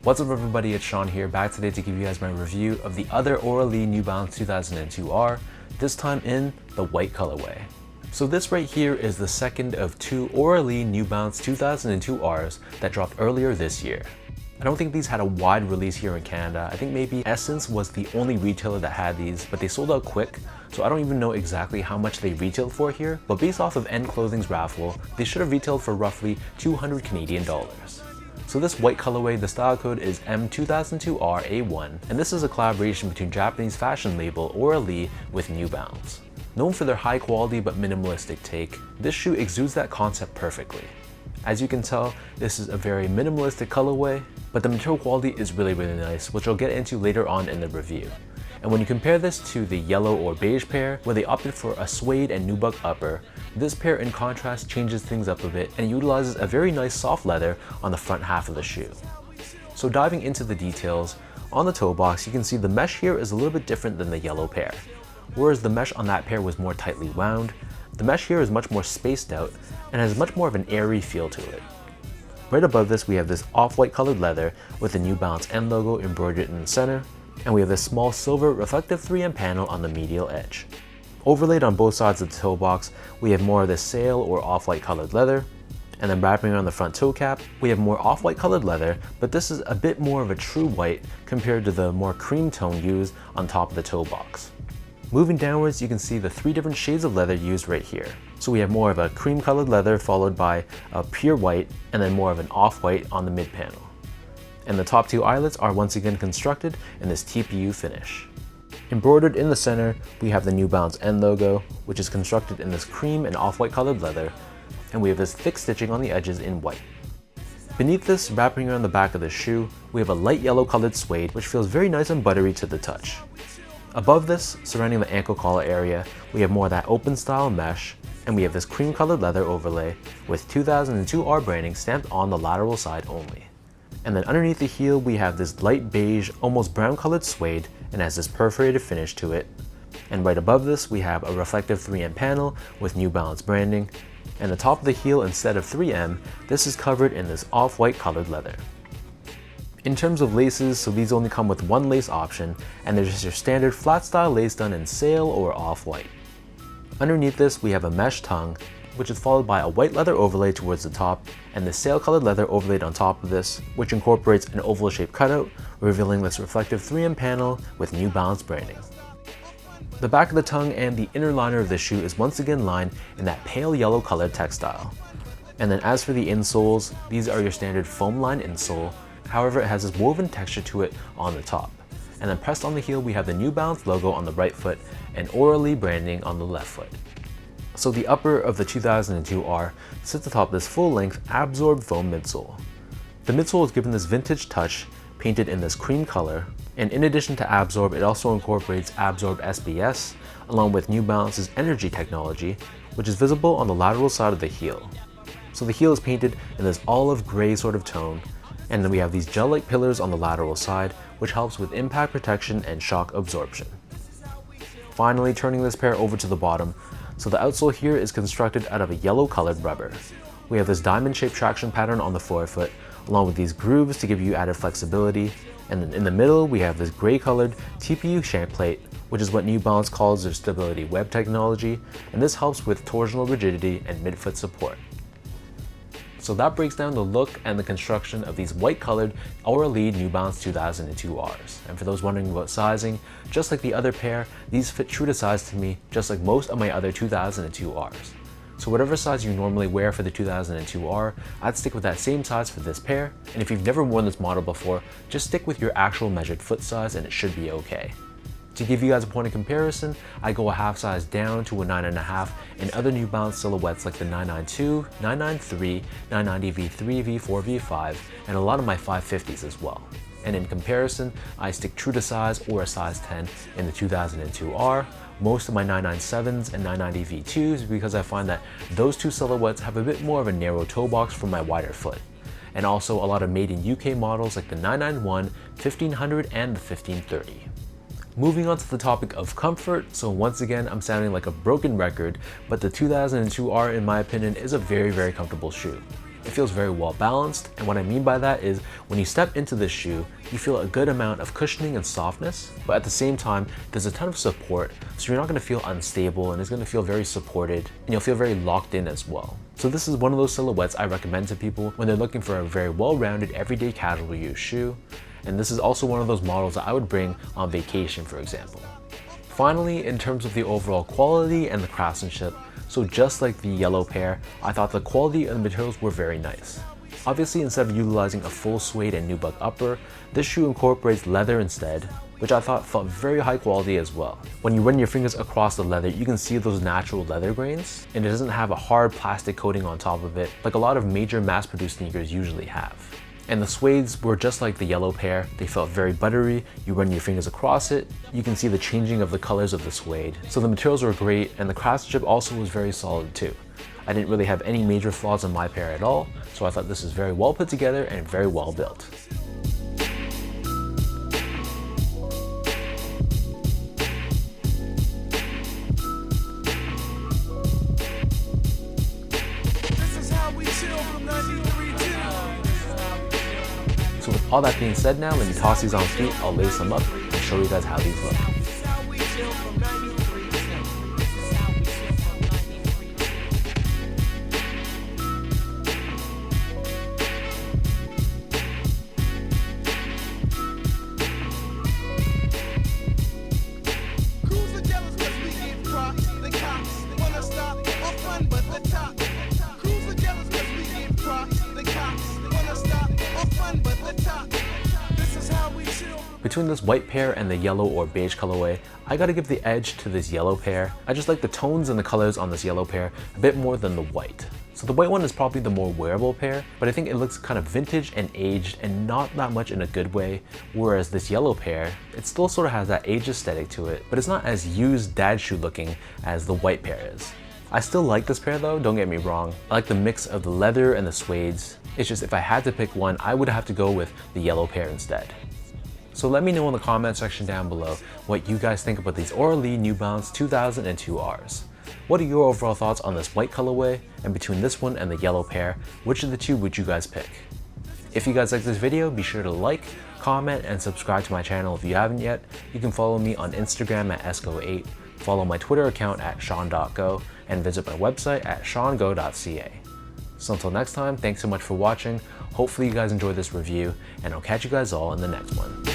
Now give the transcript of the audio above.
What's up everybody, it's Sean here, back today to give you guys my review of the other Auralee New Balance 2002R, this time in the white colorway. So this right here is the second of two Auralee New Balance 2002Rs that dropped earlier this year. I don't think these had a wide release here in Canada. I think maybe Essence was the only retailer that had these, but they sold out quick, so I don't even know exactly how much they retailed for here, but based off of End Clothing's raffle, they should have retailed for roughly 200 Canadian dollars. So this white colorway, the style code is M2002RA1, and this is a collaboration between Japanese fashion label Auralee with New Balance. Known for their high quality but minimalistic take, this shoe exudes that concept perfectly. As you can tell, this is a very minimalistic colorway, but the material quality is really nice, which I'll get into later on in the review. And when you compare this to the yellow or beige pair, where they opted for a suede and nubuck upper, this pair in contrast changes things up a bit and utilizes a very nice soft leather on the front half of the shoe. So diving into the details, on the toe box you can see the mesh here is a little bit different than the yellow pair. Whereas the mesh on that pair was more tightly wound, the mesh here is much more spaced out and has much more of an airy feel to it. Right above this we have this off-white colored leather with the New Balance End logo embroidered in the center, and we have this small silver reflective 3M panel on the medial edge. Overlaid on both sides of the toe box, we have more of this sail or off-white colored leather, and then wrapping around the front toe cap, we have more off-white colored leather, but this is a bit more of a true white compared to the more cream tone used on top of the toe box. Moving downwards, you can see the three different shades of leather used right here. So we have more of a cream colored leather followed by a pure white and then more of an off-white on the mid panel. And the top two eyelets are once again constructed in this TPU finish. Embroidered in the center, we have the New Balance End logo, which is constructed in this cream and off-white colored leather, and we have this thick stitching on the edges in white. Beneath this, wrapping around the back of the shoe, we have a light yellow colored suede, which feels very nice and buttery to the touch. Above this, surrounding the ankle collar area, we have more of that open style mesh, and we have this cream colored leather overlay with 2002R branding stamped on the lateral side only. And then underneath the heel, we have this light beige, almost brown colored suede, and has this perforated finish to it. And right above this, we have a reflective 3M panel with New Balance branding. And the top of the heel, instead of 3M, this is covered in this off-white colored leather. In terms of laces, so these only come with one lace option, and they're just your standard flat style lace done in sail or off-white. Underneath this, we have a mesh tongue, which is followed by a white leather overlay towards the top, and the sail colored leather overlaid on top of this, which incorporates an oval shaped cutout, revealing this reflective 3M panel with New Balance branding. The back of the tongue and the inner liner of the shoe is once again lined in that pale yellow colored textile. And then as for the insoles, these are your standard foam lined insole, however it has this woven texture to it on the top. And then pressed on the heel we have the New Balance logo on the right foot and Auralee branding on the left foot. So the upper of the 2002R sits atop this full-length absorbed foam midsole. The midsole is given this vintage touch, painted in this cream color, and in addition to Absorb, it also incorporates Absorb SBS, along with New Balance's Energy technology, which is visible on the lateral side of the heel. So the heel is painted in this olive gray sort of tone, and then we have these gel-like pillars on the lateral side, which helps with impact protection and shock absorption. Finally, turning this pair over to the bottom, so the outsole here is constructed out of a yellow colored rubber. We have this diamond shaped traction pattern on the forefoot, along with these grooves to give you added flexibility, and then in the middle we have this gray colored TPU shank plate, which is what New Balance calls their stability web technology, and this helps with torsional rigidity and midfoot support. So that breaks down the look and the construction of these white colored Auralee New Balance 2002Rs. And for those wondering about sizing, just like the other pair, these fit true to size to me, just like most of my other 2002Rs. So whatever size you normally wear for the 2002R, I'd stick with that same size for this pair. And if you've never worn this model before, just stick with your actual measured foot size and it should be okay. To give you guys a point of comparison, I go a half size down to a 9.5 in other New Balance silhouettes like the 992, 993, 990 V3, V4, V5, and a lot of my 550s as well. And in comparison, I stick true to size or a size 10 in the 2002R, most of my 997s and 990 V2s because I find that those two silhouettes have a bit more of a narrow toe box for my wider foot. And also a lot of made in UK models like the 991, 1500, and the 1530. Moving on to the topic of comfort, so once again I'm sounding like a broken record, but the 2002R in my opinion is a very comfortable shoe. It feels very well balanced, and what I mean by that is when you step into this shoe, you feel a good amount of cushioning and softness, but at the same time, there's a ton of support, so you're not going to feel unstable, and it's going to feel very supported, and you'll feel very locked in as well. So this is one of those silhouettes I recommend to people when they're looking for a very well-rounded, everyday casual use shoe, and this is also one of those models that I would bring on vacation, for example. Finally, in terms of the overall quality and the craftsmanship, so just like the yellow pair, I thought the quality and the materials were very nice. Obviously, instead of utilizing a full suede and nubuck upper, this shoe incorporates leather instead, which I thought felt very high quality as well. When you run your fingers across the leather, you can see those natural leather grains, and it doesn't have a hard plastic coating on top of it like a lot of major mass-produced sneakers usually have. And the suedes were just like the yellow pair. They felt very buttery. You run your fingers across it, you can see the changing of the colors of the suede. So the materials were great, and the craftsmanship also was very solid too. I didn't really have any major flaws in my pair at all, so I thought this is very well put together and very well built. So with all that being said now, let me toss these on feet, I'll lace them up and show you guys how these look. Between this white pair and the yellow or beige colorway, I gotta give the edge to this yellow pair. I just like the tones and the colors on this yellow pair a bit more than the white. So the white one is probably the more wearable pair, but I think it looks kind of vintage and aged and not that much in a good way, whereas this yellow pair, it still sort of has that age aesthetic to it, but it's not as used dad shoe looking as the white pair is. I still like this pair though, don't get me wrong. I like the mix of the leather and the suedes. It's just if I had to pick one, I would have to go with the yellow pair instead. So let me know in the comment section down below what you guys think about these Auralee New Balance 2002Rs. What are your overall thoughts on this white colorway? And between this one and the yellow pair, which of the two would you guys pick? If you guys like this video, be sure to like, comment, and subscribe to my channel if you haven't yet. You can follow me on Instagram at esco8, follow my Twitter account at sean.go, and visit my website at seango.ca. So until next time, thanks so much for watching. Hopefully you guys enjoyed this review, and I'll catch you guys all in the next one.